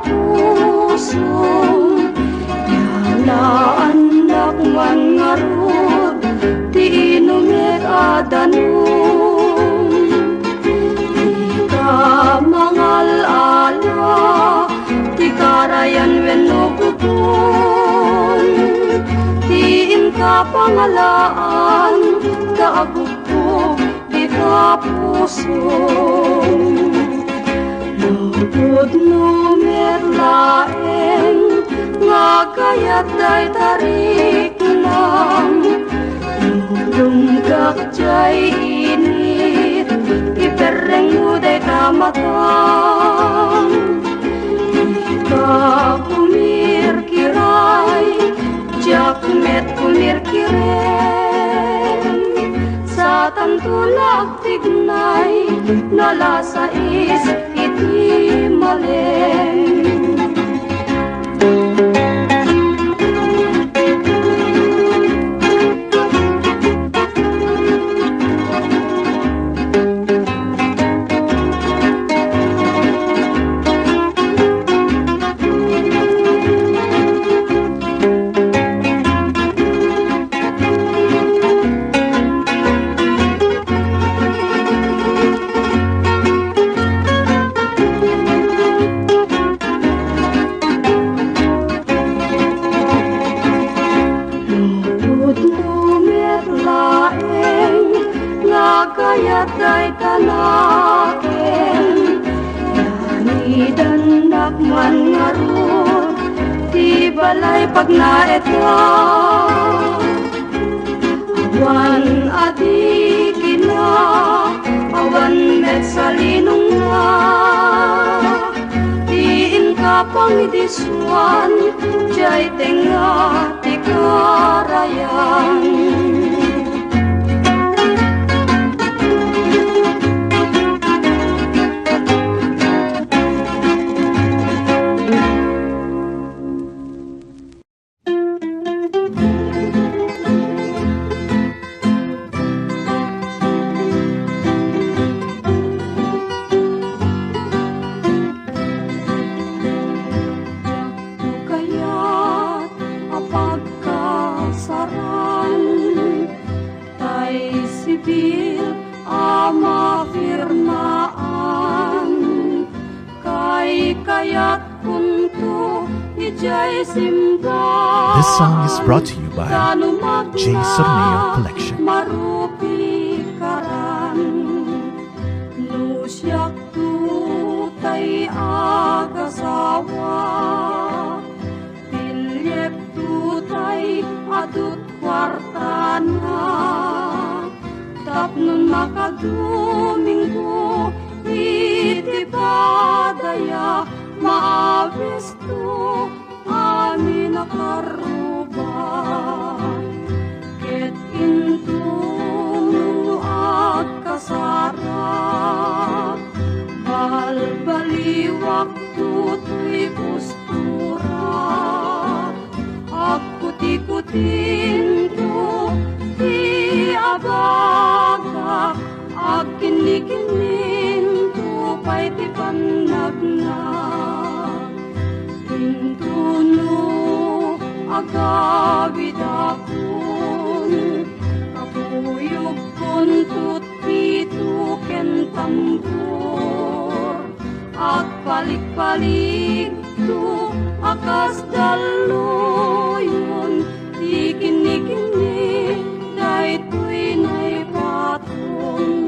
pusong yalaan dakman ngarud ti inumit adanum di ka mangal-ala ti karayan wenno gubon ti inka pangalaan kaagugpo di ka pusong lupod no merlaeng nga kayat day tarik lang lulunggak jay init ipereng mo day tamatang ika kumir kiray jakmet kumir kirem sa tantulag tignay nalasais iti maleng kayat day tanaken yanidan dakman ngarud ti balay pag naeta awan adikina awan met salinong na ti inka pangidiswan jay tenga ti karayan This song is brought to you by J. Sorneo Collection. Marupi karan nusyak tutay agasawa pilyek tutay adut kwartana tapnon makaduminggo iti padaya maabisto amin nakaruba ket intunu at kasarap balbaliwak tutoy gustura agkuti-kutin ko ti abaga agkini-kinin tupay ti panagnak intunu agawid akon kapuyog kon tutpito ken tambor at palik-palik to akas daluyon ti kini-kini daytoy nay patong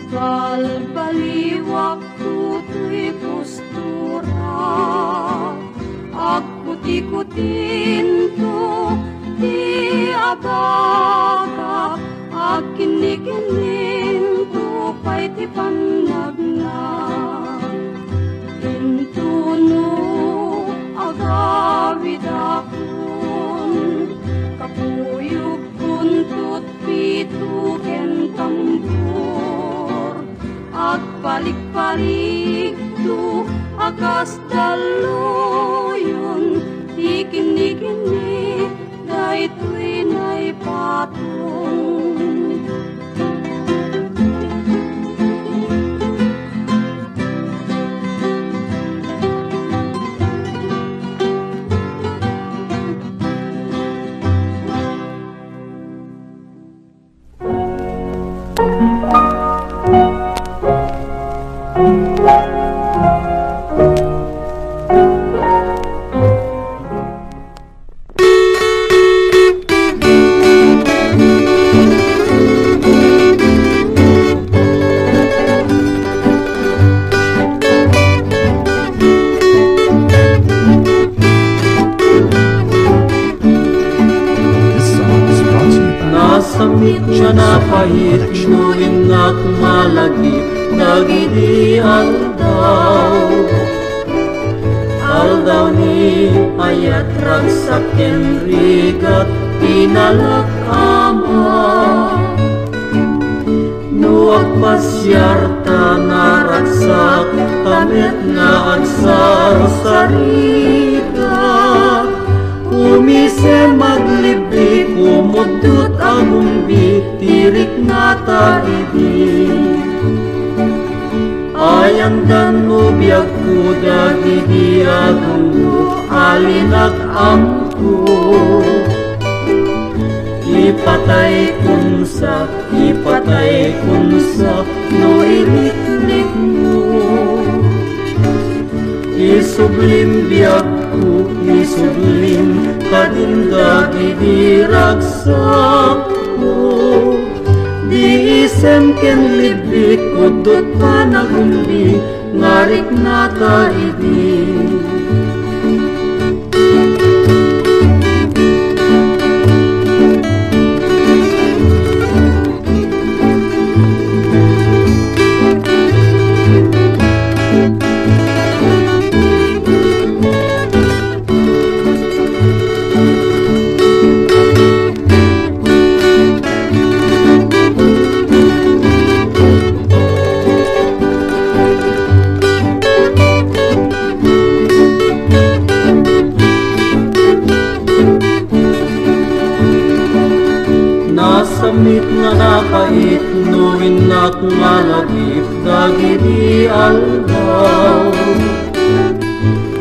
balbaliwak tutoy gustura agkuti-kutin to ti abaga agkini-kinin tupay ti panagnak puno agawid akon kapuyog kuntut pituken tambor at palik-palik tu akas daluyon ikini-kini daytoy nay patong. Samit siya na pahit, nuwin at malagip, nagidi aldaw. Aldaw ni ayat ragsaken rigat, pinalak ama. Nuwag pasyarta na ragsak, tamit na agsar sa rigat. Umise maglibi, kumudot agumbi, tirik na taidi. Ayang dan ubiyag ko, dagidi agumbo, alinak amko. Ipatay kunsa, no iliklik mo. Isublim biyag ko, isublim kadinda gidiragsak ko. Di isem ken libik kudot pa nagumbi, ngarik na taidi. Nasamit na nakait, nuwin na kumalagip, dagidi aldaw.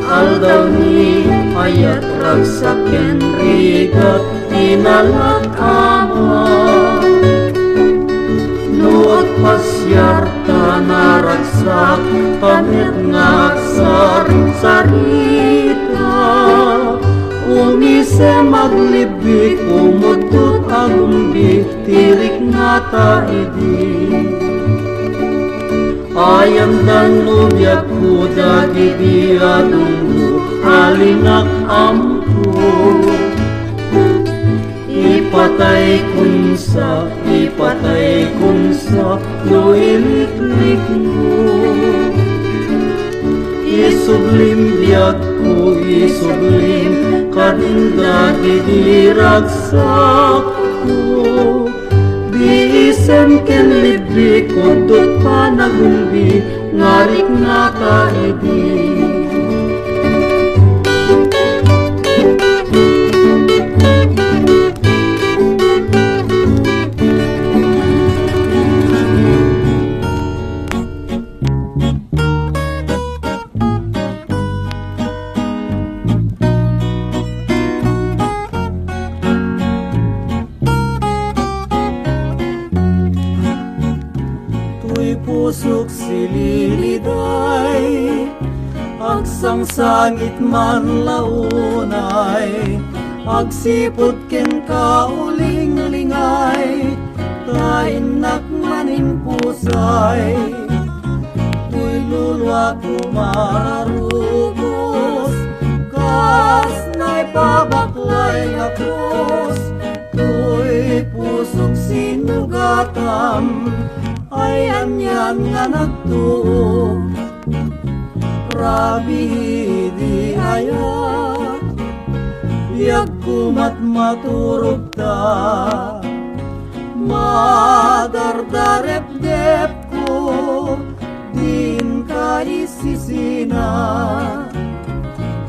Aldaw ni ayat ragsaken rigat, pinalak ama. Nuot pasyarta na ragsak, pamit nga aksar sarita. Umise maglibik, umutut agumbi, tirik na taidi. Ayam dan ubiyag ko, dagidi adunggo, alinak amko. Ipatay kunsa, no iliklik mo. Isublim biyag ko, isublim kadinda gidiragsak ko. Di isem ken libik kudot pa nagumbi, ngarik na taidi. Pusok sililiday, agsang sangit man launay, agsipot ken kauling-lingay, kainak maning pusay. Tuy lulwa kumararugos, kas na'y pabaklay akos. Tuy pusok sinugatam, ay anyan nga nagtuo. Rabi di ayat biag kumat maturog ta madardarep-dep ko din ka isisina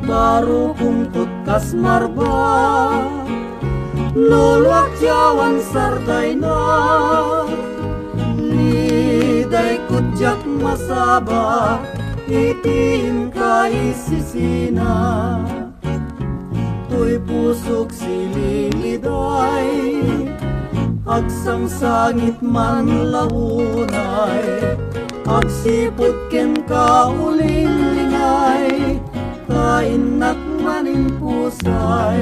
baru kungkut kasmarba luluak jawan sarday na liday kutjak masaba itin ka isisina tuy pusok sililiday agsang sangit man lahunay agsipot ken ka uling-lingay kainak manin pusay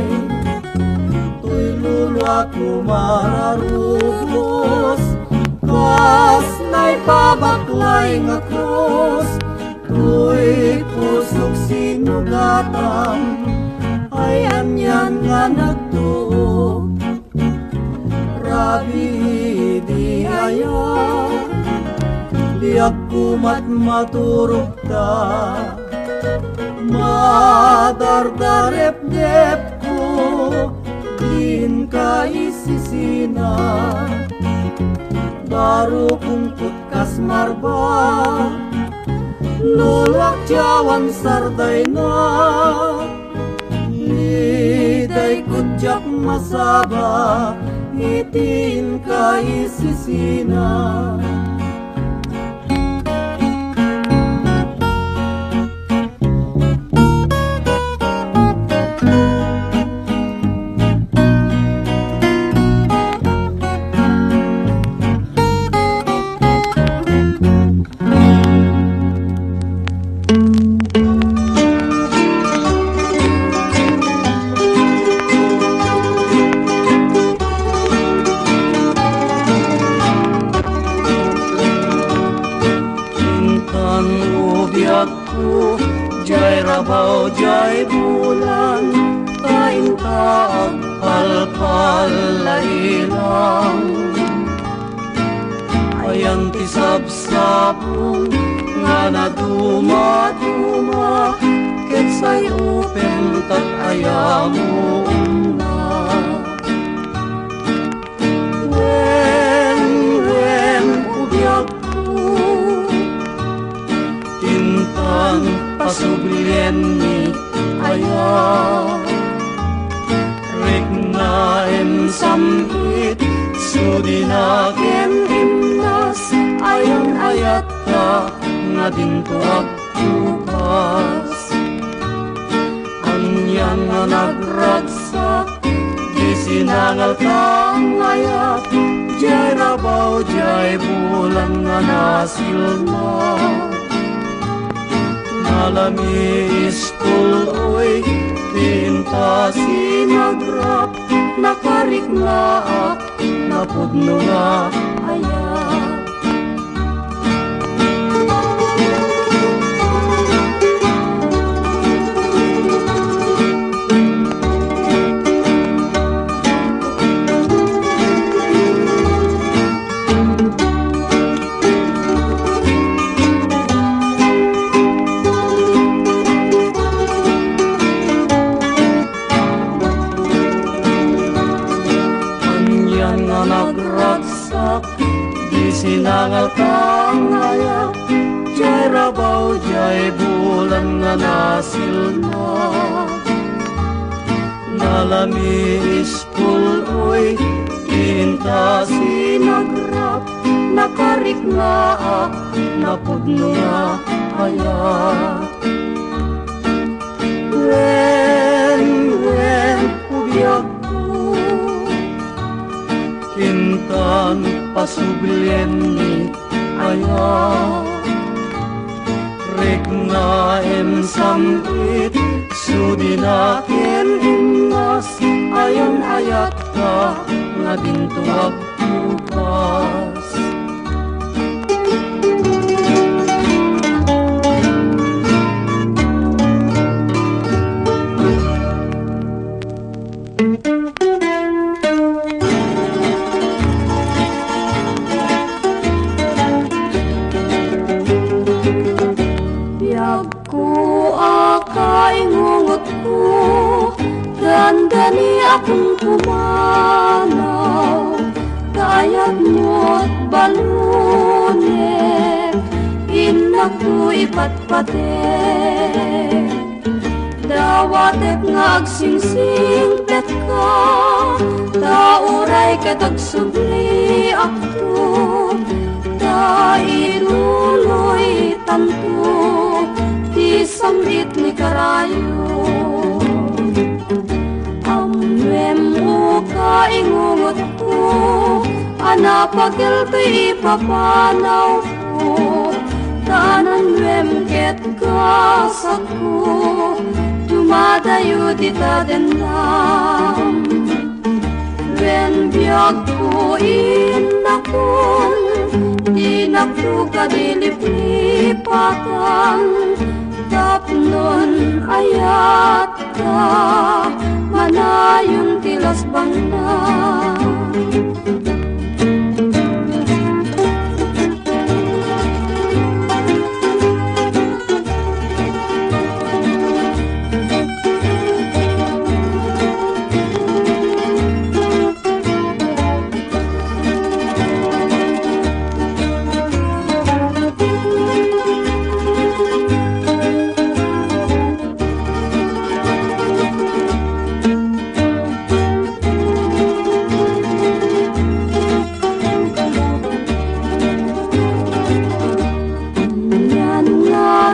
tuy luluak lumararubos kas na'y pabaklay nga krus tuy pusok sinugatan ay anyan nga nagtuo Rabi di ayat biag kumat maturog ta madardarep-dep ko din ka isisina baru kungkut kasmarba luluak jawan sarday na liday kutjak masaba itin ka isisina jay rabaw jay bulan kain taag palpal lailang ayan ti sabsabong nga naduma-duma ket say upen tat ayamo na wen ubiyag pasublien ni ayat regnaen samit sudinaken himnas ayon ayat ka nga dintuak tukas anyan nga nagragsak di sinangal kang ayat jay rabaw jay bulan nga nasilna alamis tuloy tinta sinagrap nakariknaak napudno nga ayat sinangal kang ayat jay rabaw jay bulan nga nasilna nalamis puloy tinta sinagrap nakariknaak napudno nga ayat wen ubiyag intan pasublien ni ayat regnaen samit sudinaken himnas ayon ayat ka nga dintuak tukas ku akong pumanaw, kayat mo't balune, inak ko ipatpate. Dawatek nga agsingsing pet ka, tauray katag subli akto, tailuloy tanto, ti samit ni karayo. Amwem mo kaingungot ko, anapagil to'y ipapanaw ko, tanan wem ket kasak ko, dumadayo dita dendam. Wen biyag ko inakon, di nakto kadiliplipatan, tapnon ayat ka, manayon tilas banda.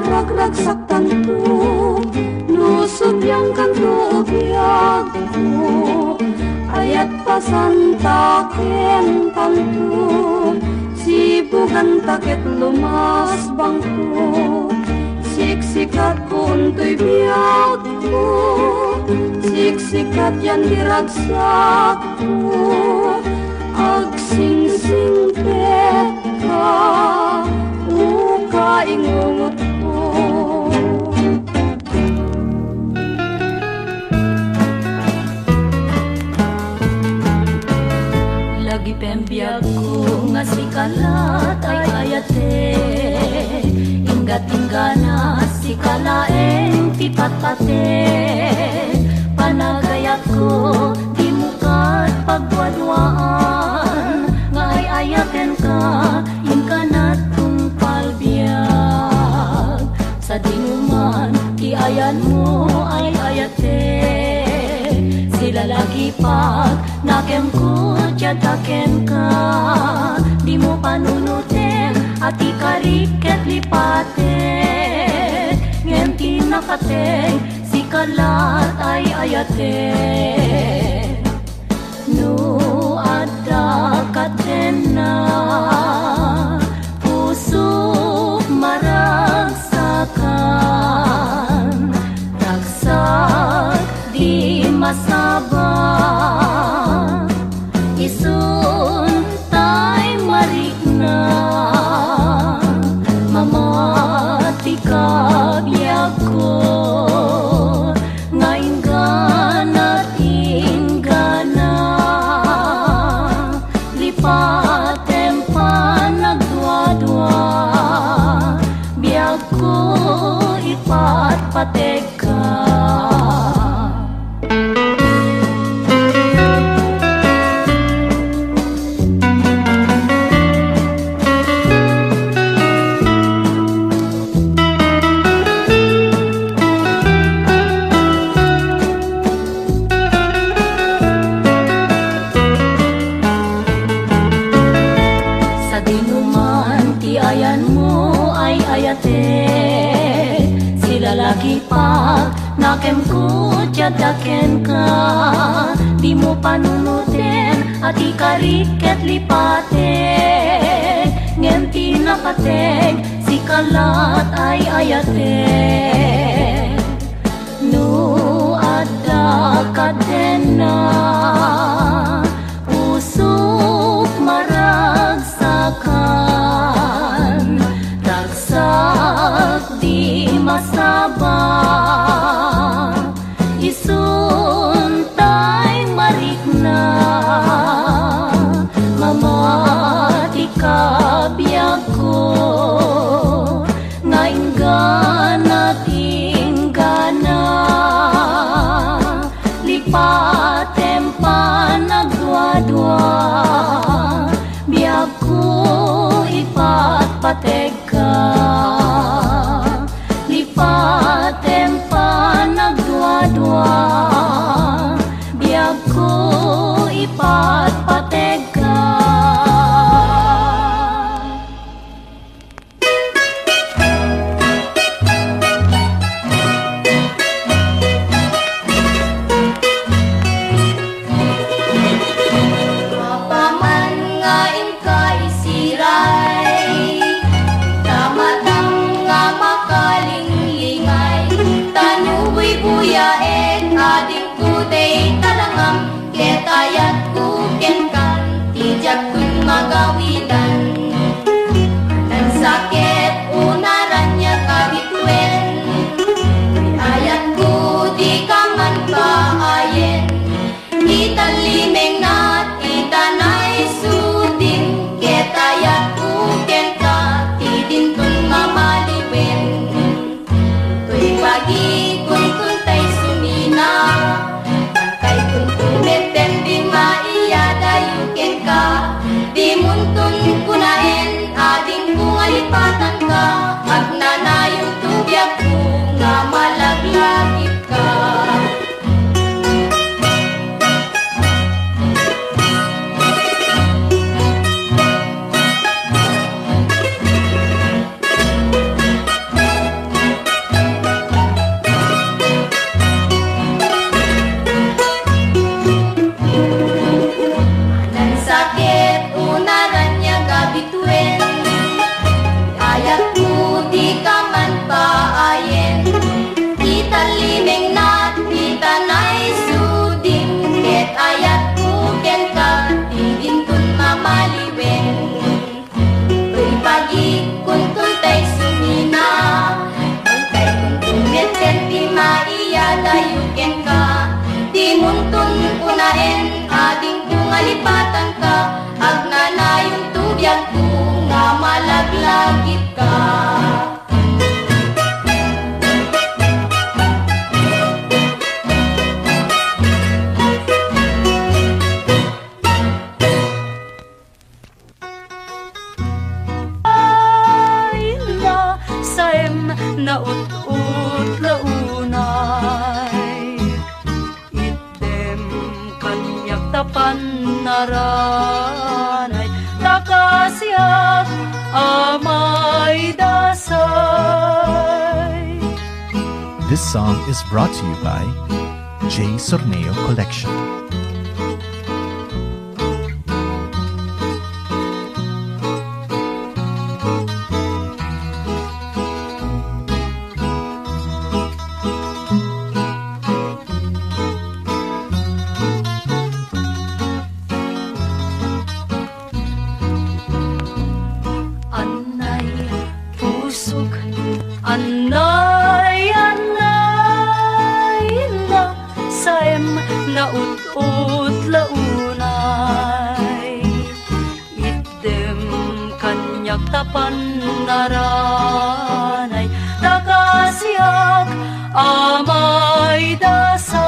Ragragsak tanto, nusog yang kanto biyag ko, ayat pasantaken tanto, sibugan takit lumas bangko, siksikat ko untoy biyag ko, siksikat yan diragsak ko, agsingsing pet ka, kaingungot ko. Lagi pembiyag ko nga si kalat ay ayate, ingat-ingana si kalaeng pipatpate, panagayat ko di mukat pagwadwaan, nga ay ayaten ka inkanat kung palbiyag, sa dinuman ti ayan mo ay ayate, sila lagi pag nakem ko tiyataken ka, di mo panunutin at ikariket lipaten, ngenti nakateng si kalat ay ayate. No adda katen na pusok maragsakan, ragsak di masabang, isun tay marikna, mamati ka biyag ko, ngayon ganat ingana, lipatem pa nagdwa-dwa, biyag ko ipatpatek ka. Lagi pa nakem ko tiyadaken ka, di mo panunutin at ikariket lipaten, ngenti nakateng si kalat ay ayate. No adda kaden na usok maragsakan, ragsak di masabang, isun tay marikna, mamati ka biyag ko, ngayon ganat ingana, lipatem Biyag ko ipatpateg ka, lipatem pa nagdwa-dwa. Biyag ko ipatpateg ka. Mapaman nga inkay siray, tamatang nga makalingingay. Tanuboy buyaet ading kuday talangam, ketayat kuken kan tijak kun magawidan. Ang sakit unaran niya kabituen, ayat ko di ka man paayen. Italimeng nat itanay sudin, ketayat kuken ka tidintun mamaliwen. Tuy pagi kun kuntay sumina, kay kun kumeten di maiyadayuken ka. Di muntun kunaen ading kung alipatan ka, at nanayong tubyak ko nga malaglagip ka. Nang sakit unaran niya gabituen, ayat ko di ka man paayen. Italimeng nat itanay sudin, ket ayat ko ken ka tidintun mamaliwen. Tuy pagi kun kuntay sumina, kay kun kumeten di maiyadayuken ka. Di muntun kunaen ading kung alipatan ka, agnanayong tubyak ko nga malaglagip ka. Ay na saem na ut-ut launay, item kanyak tapan naranay, takasyak amay dasay. This song is brought to you by J. Sorneo Collection. Anay pusok, anay, anay na saem na ut-ut launay, item kanyak tapan naranay, takasyak amay dasay.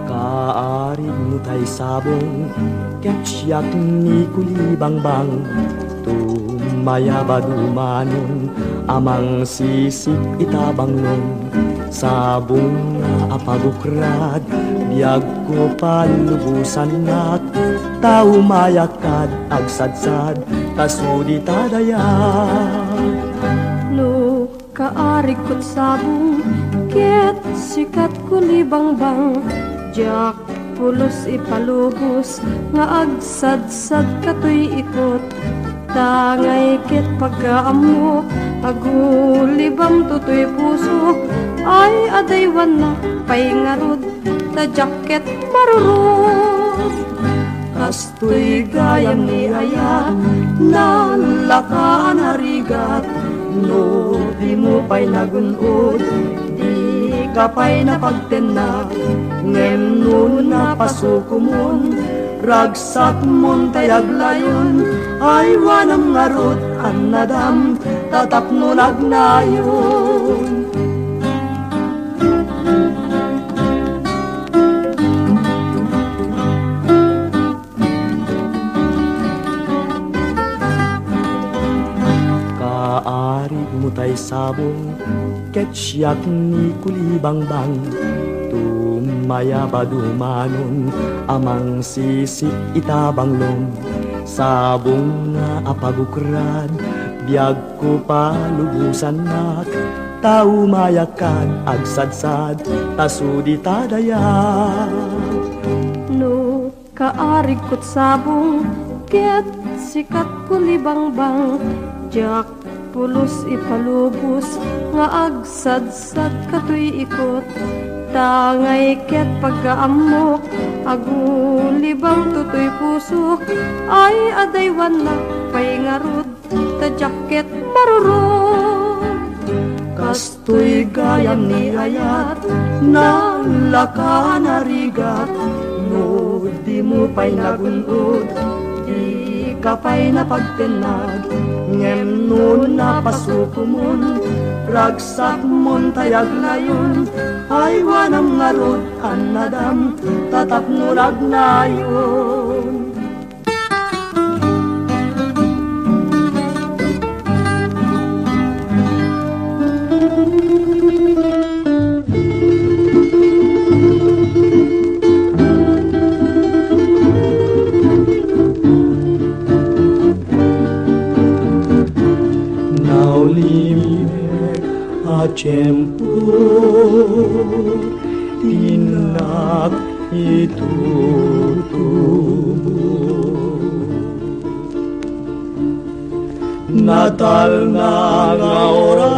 Kaarig nutay sabong, ketyak ni kulibangbang. Tumaya badumanon, amang sisip itabang nun. Sabong nga apagukrad, biyag ko palubusan nak. Tao mayakad, agsadsad, kasudi tadayag. No kaarig kot sabong, ket sikat kulibangbang. Jak pulos ipalubos, nga agsadsad katoy ikot. Tangay ket pagkaamo, agulibam tutoy puso. Ay adaywan na pay ngarod, ta jacket marurot. Kastoy gayam ni aya, nalakaan harigat. No di mo pay nagunod, di ka pay napagtena. Ngem nun na pasukumon, ragsak mon tayag layon. Ay wanam ngarod, anadam tatapno nagnayon. Kaarig mo tay sabong ket siyak ni kulibangbang tumaya badumanon amang sisik itabanglong sabong nga apagukrad biag ko palubusan nak tau mayakan agsadsad tasudi tadayag. No kaarig kot sabong ket sikat kulibangbang jak pulos ipalubos nga agsadsad katoy ikot tangay ket pagkaamok agulibang tutoy pusok ay adaywan na pay ngarod ta jacket marurot Kastoy gayam ni ayat na laka narigat no di mo pa'y nagunod di ka pa'y napagtenag ngem nun napasuko mon ragsak mon tayag layon ay wanam ngarod anadam tatapno nagnayon. Naulimik a tiempo tinak itutubo natal na nga oras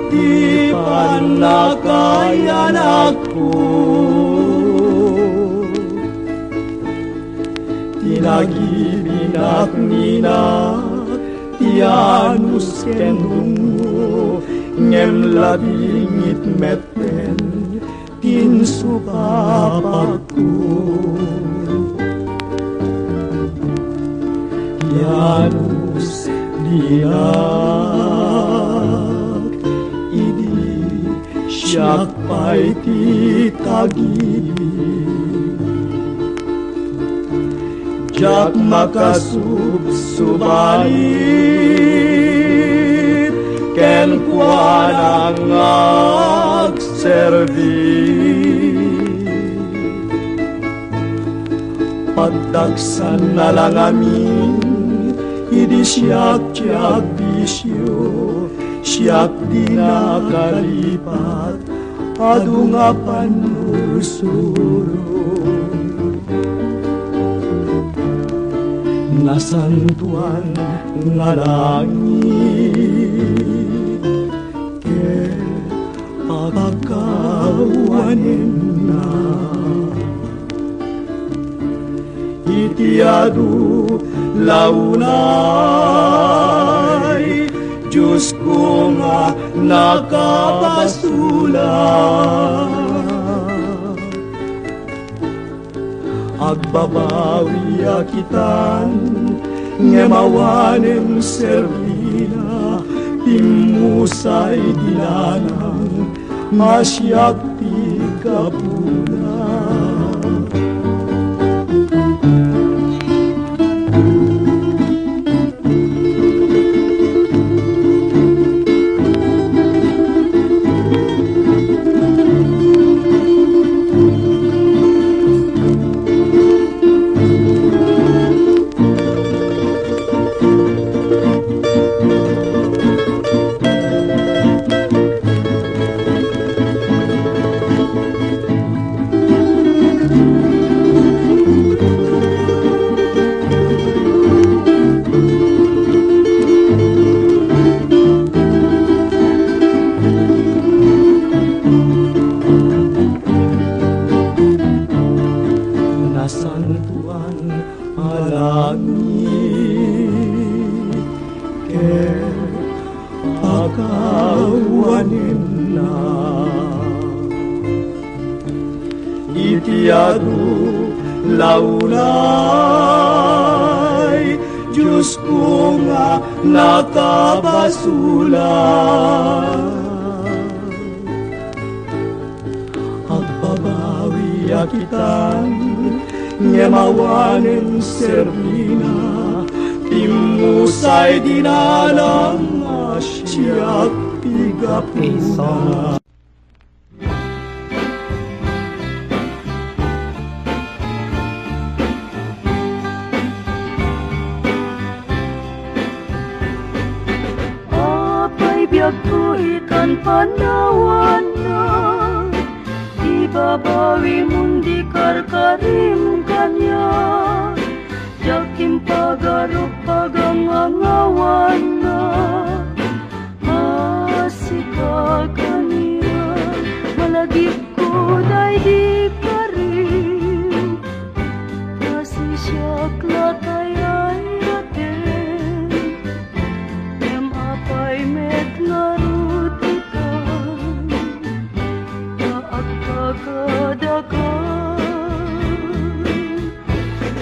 di panakayan ako tinagibinak ninak tianus kendungo ngem labingit meten tinsupapako tianus dinak idi siyak pa'y titagibig jak makasubsubalit ken kuanang agservi pagdagsan na lang amin idi siyak tiyak bisyo siyak di nakalipat adu nga panursuro nasantuan nga langit ke pagkawanin na itiadu launay Diyos ko nga nakabasulan agbabawi akitan ngemawanem servina timusay dilanang masyak ti kapuna nasantuan alangit ke pagkawanin na itiadu launay Diyos ko nga nakabasulan. Agbabawi akitan ngemawanen sermina, timusay dinalang asyak tigapuna. Biag ko ikan panawan na ibabawi mundi karkarim kanya jakim pagaruk pagangangawan na masika kanya malagip ko day di karim masih siya klatay ay atin em apay met narutikan kaagpagadakan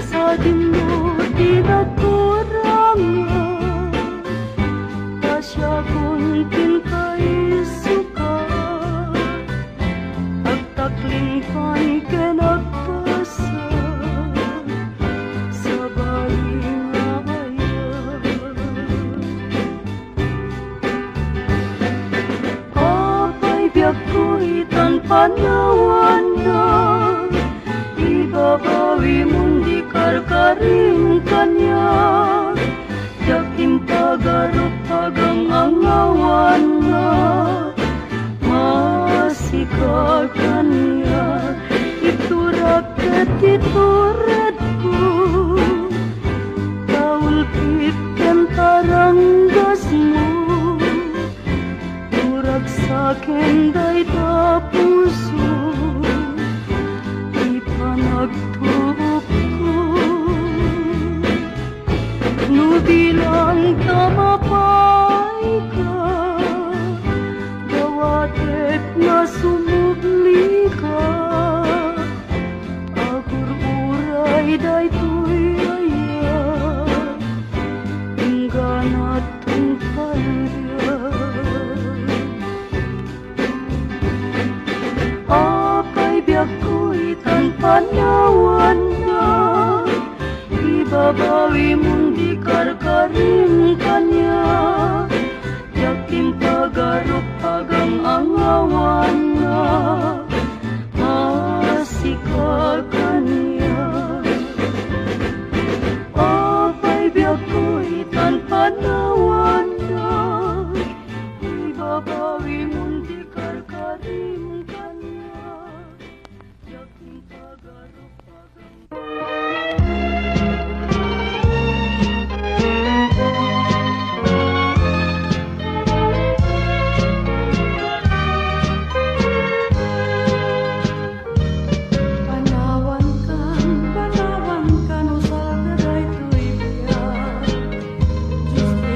sa dimno di nakurangan pasya kuntin kay suka agtaklingkan kenagpasa sa baling biag ko itan panawan na ibabawi mundi karkarim kanya jakim pagaruk pagangangawan na masika kanya iturak ket itured ko kaulpit kentarang gasmo sakin day tapuso ipanagtuop ko nubilang tamapay ka gawatek na sumubli ka agur-uray day tuy aya ingganat tungkalya biag ko itan panawan na ibabawi mundi karkarim kanya jakim pagaruk pagangangawan na masika kanya apay biag ko itan panawan na ibabawi mundi karkarim kanya jakim pagaruk panawan kan usal daday tuy biag Diyos ti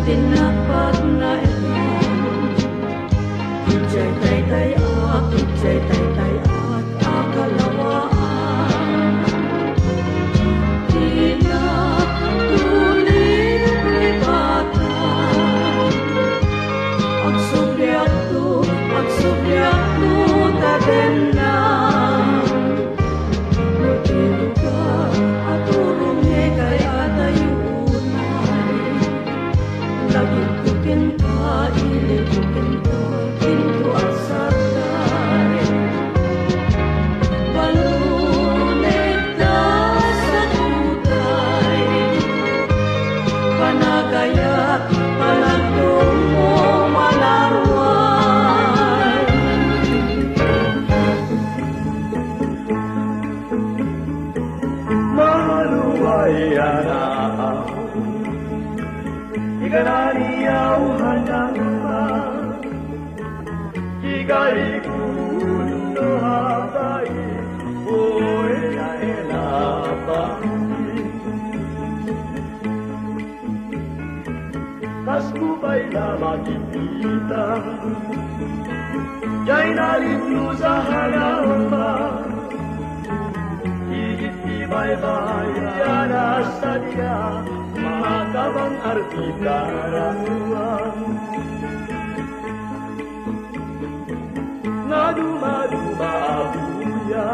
tinapat na ilan. Ijay tay at akalawaan. Tinatuloy pribatan. Agsubyakto taden na. Lutilo ka at turungi kaya tayunay. Lagitukin ka, ilitukin ka, pinto at sartay. Balunit na sa tutay. Panagayat, palagdong mo malarway. Maluway anak, ikananiyaw hanang ika'y kuno habay, oy ay napangin. Kas kubay na makikita, ya'y nalito sa halaman. Higit di may bayan sa diya, mahabang artita ranuan. Na dumaduma abuya,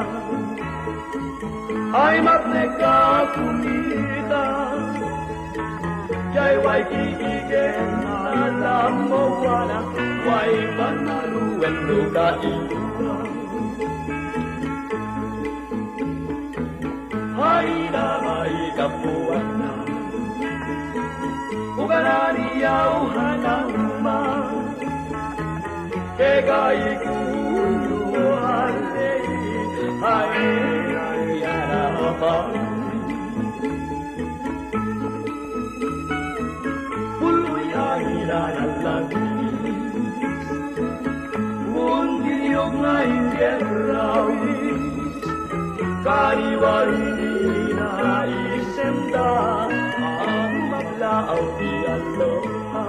ay magneka kumita. Jai wai kikigen alam mo wana, wai panaluan luka ito. Hai na mai kapuan na, ugananiyaw hanama. Kegay kuno halay, ay arapang. Puloy ay ilanalangis, mundiyog na ingerawis. Kariwari na isemda, ang maglaaw di aloha.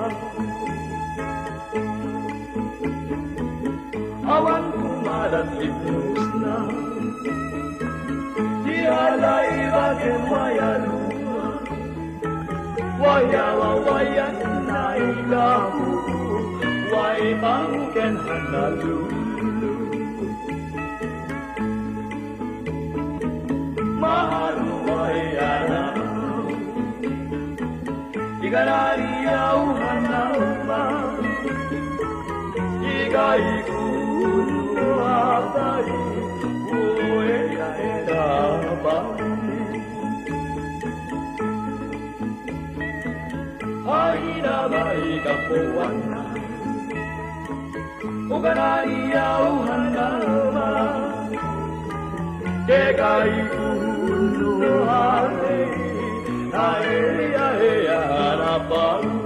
Awan kumalat ibnus na, di alay bagen wayaluma. Wayawawayan na ilamu, way pangken hanalulu. Mahaluway anak, ikananiyaw hanama. Ika'y kuno habay, uwe ay napangin. Ay na may kapuan na, ugananiyaw hanama. Ika'y kuno habay, ay napangin.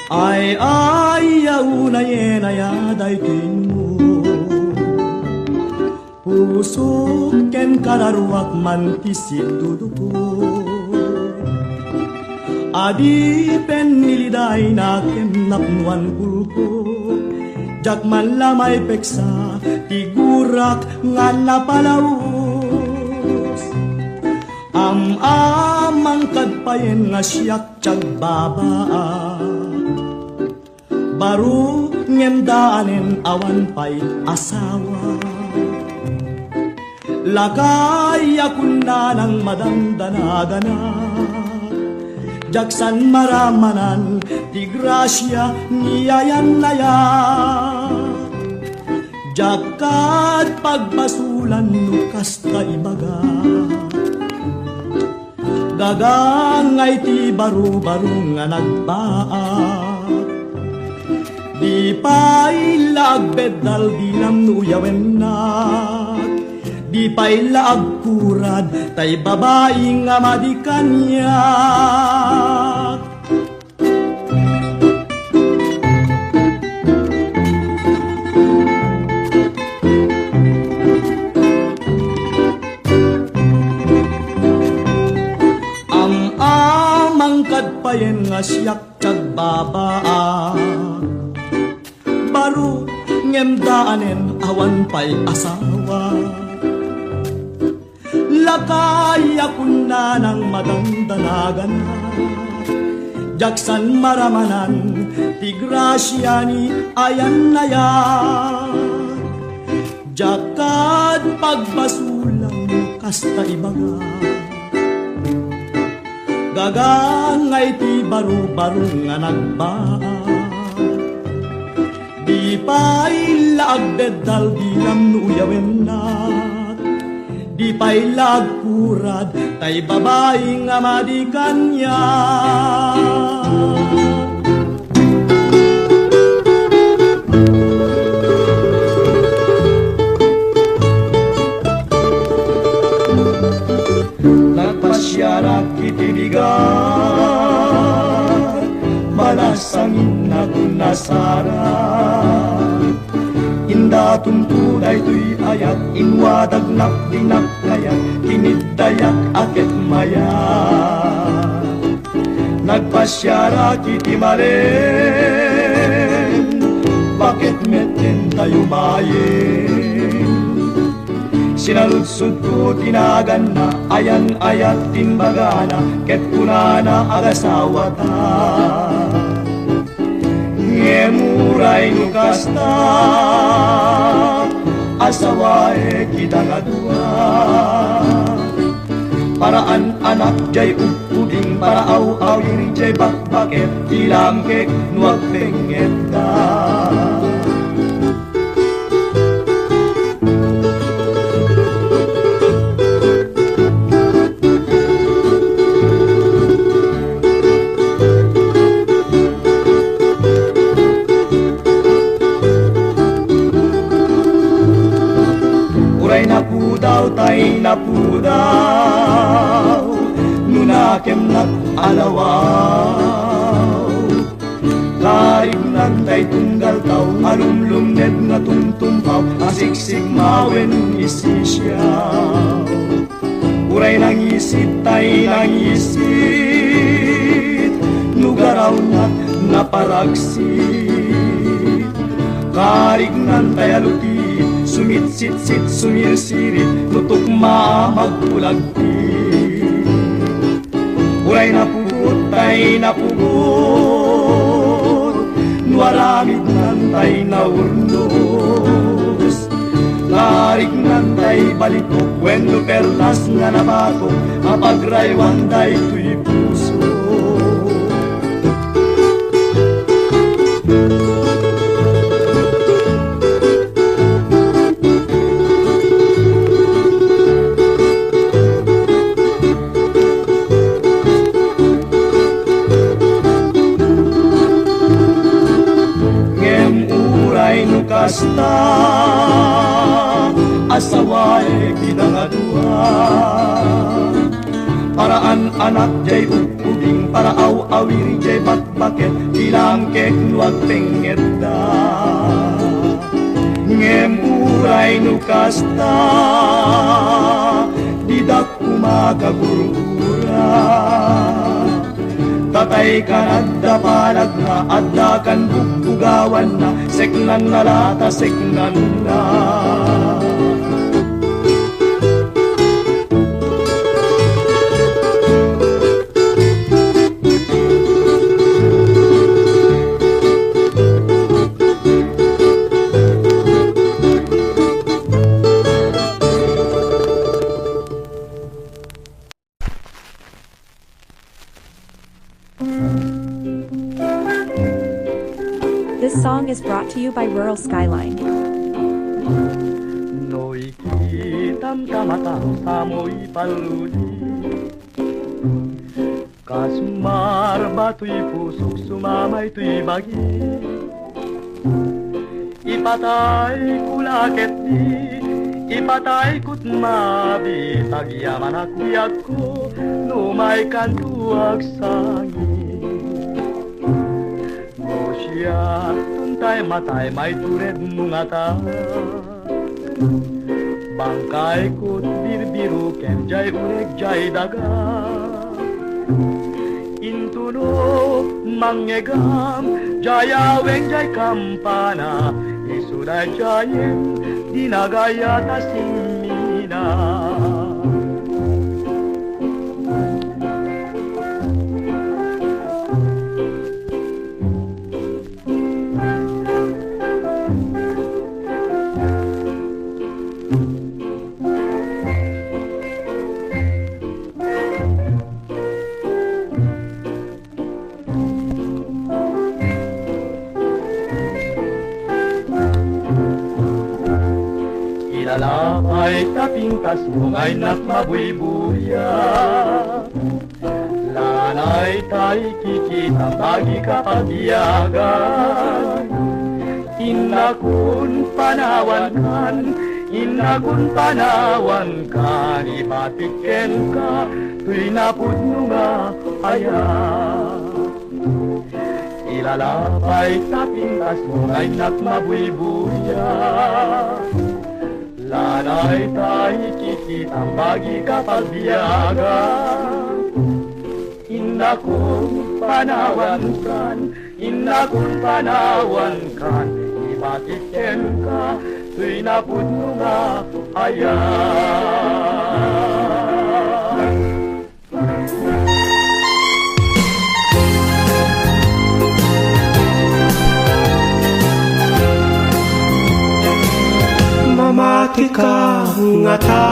Ay ayaw na yenayaday mo, pusok ken kararuak man tisit duduko. Adi pen niliday na kem napnuan kulko, jak man lamay peksa tigurak nga napalaus. Amang kadpayen nga siyak tiyag babaa, baru ngendaanen awan pa'y asawa. Lakay akunda ng madandana-dana, jaksan maramanan ti grasya niyayan naya. Jakat pagbasulan nukas ka ibaga, gagangay ti baru-baru nga nagbaat. Di pa'y lagbedal di nam nuyawen na, di pa'y laagkurad tay babae nga madikanyak. ngem daanen awan pa'y asawa. Lakay akun na ng madandanagan na, jaksan maramanan, tigrasya ni ayan na yan. Jakad pagbasulang kasta ibaga, gagangay ti baro-baro nga nagbaan. Di pa'y laagbedal dilam nuyawen na, di pa'y lagpurad tay babae nga madikan niya. Nagpasyara kitibigan, malasangin na tunasara. Inda tuntunay tuy ayat, inwadag nakdinak kayat, kinidayak akit maya. Nagpasyara kitimaren, bakit meten tayo mayin? Sinaludsud ko tinagan na, ayan ayat tinbagana, ket kunana agasawa ta. Ngemuray nukasta, asawae kita nga dua. Paraan anak jay upuding, para aw-awing jay bakbaket, ilang kek nuwag penget da. Tay napudaw, nunakem nat alawaw. Karig nantay tunggal tao, alumlumned na tumtumpaw, asiksik mawen isisyaw. Uray nang isit tay nang isit, nugaraw nat naparagsit. Karig nantay aluti, sumit-sit-sit, sumir-sirit, nutok magpulagpit. Uray napugot, tay napugot, nuaramid nantay naurnos. Karig nantay balitok, wenno perlas nga nabatok, apagraywan day tuy puso. Kasta asawae kinangadua, paraan anak jay upuding, para aw-awiri jay bakbaket, ilang kek nuwag penget da. Ngemuray no kasta, didak kumakagurura. Tatay ka nagdapalag na, adda kan bugbugawan na, seknan na lata, seknan na. This song is brought to you by Rural Skyline. No'y kitam tamatang tamo'y paludi, kasumar bato'y pusok, sumamay to'y bagi. Ipatay kulaket di, ipatay kut mabi, tagyaman akuyag ko, numay kantuag sangi. Siya tuntay matay may tured mga ta, bangkay ko't birbiru ken jay ureg jay daga. Intuno mangyegam jay aweng jay kampana, Isuday jayen dinagaya tasimina. Ilalapay tapingkas mungay nak mabuybuya. Lanay tayo kikita bagi kapagyagan. Inakun panawan kan, ibatiken ka, tuy napudno nga aya. Ilalapay tapingkas mungay nak mabuybuya. Lanay tayo kikitang bagi kapagbiyagan. Inakong panawan kan, ibatiken ka, tuy napudno nga ayan. Mamati ka nga ta,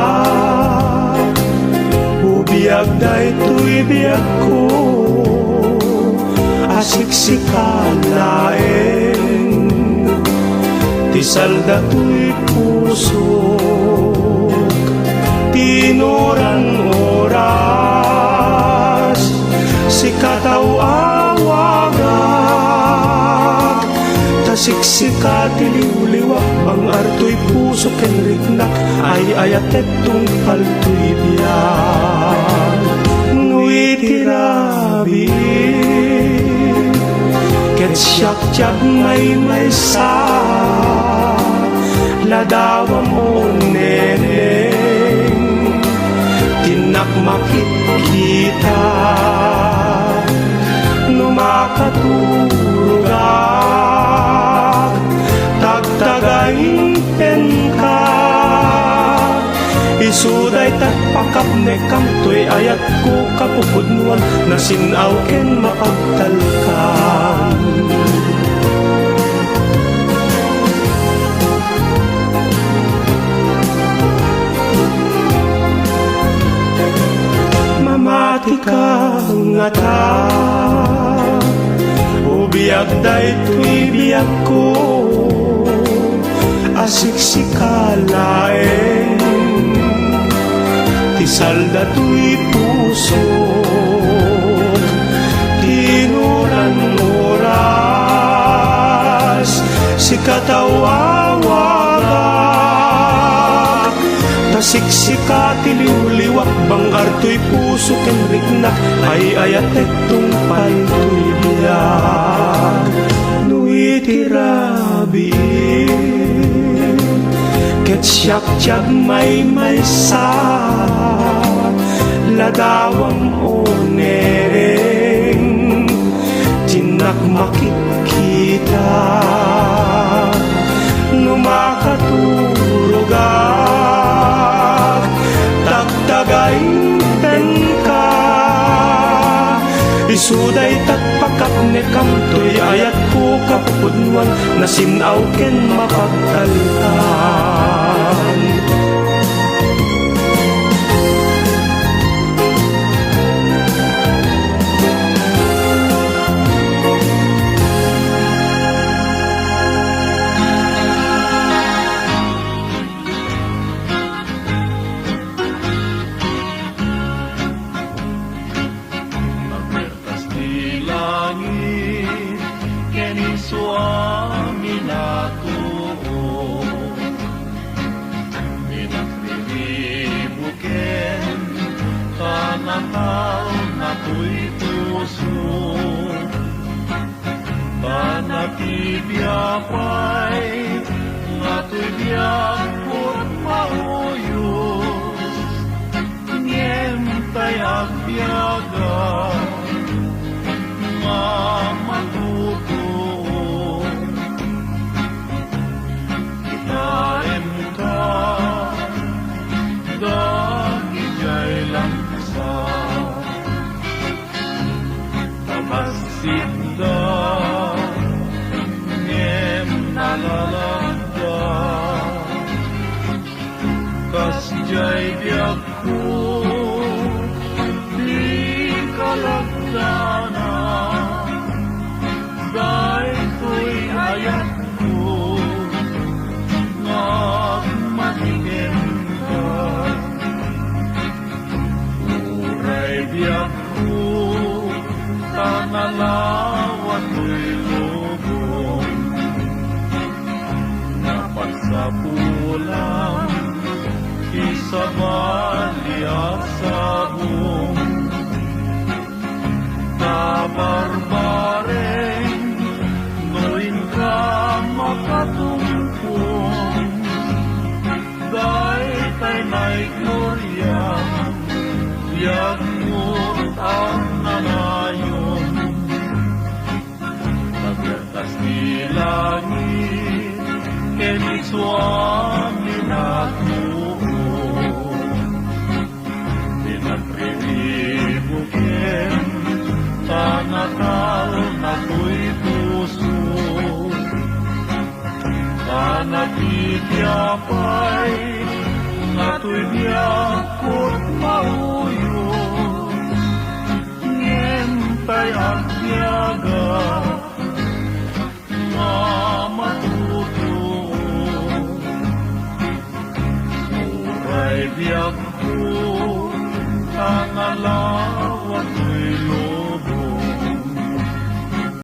ubiyag day tuy biyag ko, asiksikan laeng, tisalda tuy pusok, tinuran oras, sikataw awaga, tasiksika tiliw-liwak, ang arto'y puso kenriknak, ay ayatet tungpal tuy biyan. Nui tirabi, ket siyak tiyag may sa, ladawam o neneng, tinak makikita, numakatulugak, tagtagain ka, isuday takpakap ne kamtoy ayat ko kapupudnuan, nasinaw ken mapagtalkan. Mamati ka nga ta, ubiyag day tuy biyag ko, asiksika laeng, tisalda tuy pusok, tinuran oras, sikatawawagak, tasiksika tiliw-liwak, bang arto'y puso kenriknak, ay ayatet tungpal tuy biyag. Nui tirabi, ket siyak tiyag may sa, ladawang o nereng, tinak makikita, numakatulugak, tagtagain ka, isuday takpakap ne kamtoy ayat ko kapupudnuan, nasinaw ken mapagtalkan. Suami natuo, pinakrilibuken, kanakaw na tuy puso, panakibiyapay, nga tuy biyakot mauyos, ngentay agbiyaga, nga matuto. pulang isabali at sabong kabarbareng noin ka makatungkong dahil tayo na'y gloryang yagmut ang nanayon pagkatas ni langit kini suami natuo dinagribukin tanakal na to'y puso tanatitiapay na to'y biyakot mauyo ngentay at tiyaga nga matutuo uray biyag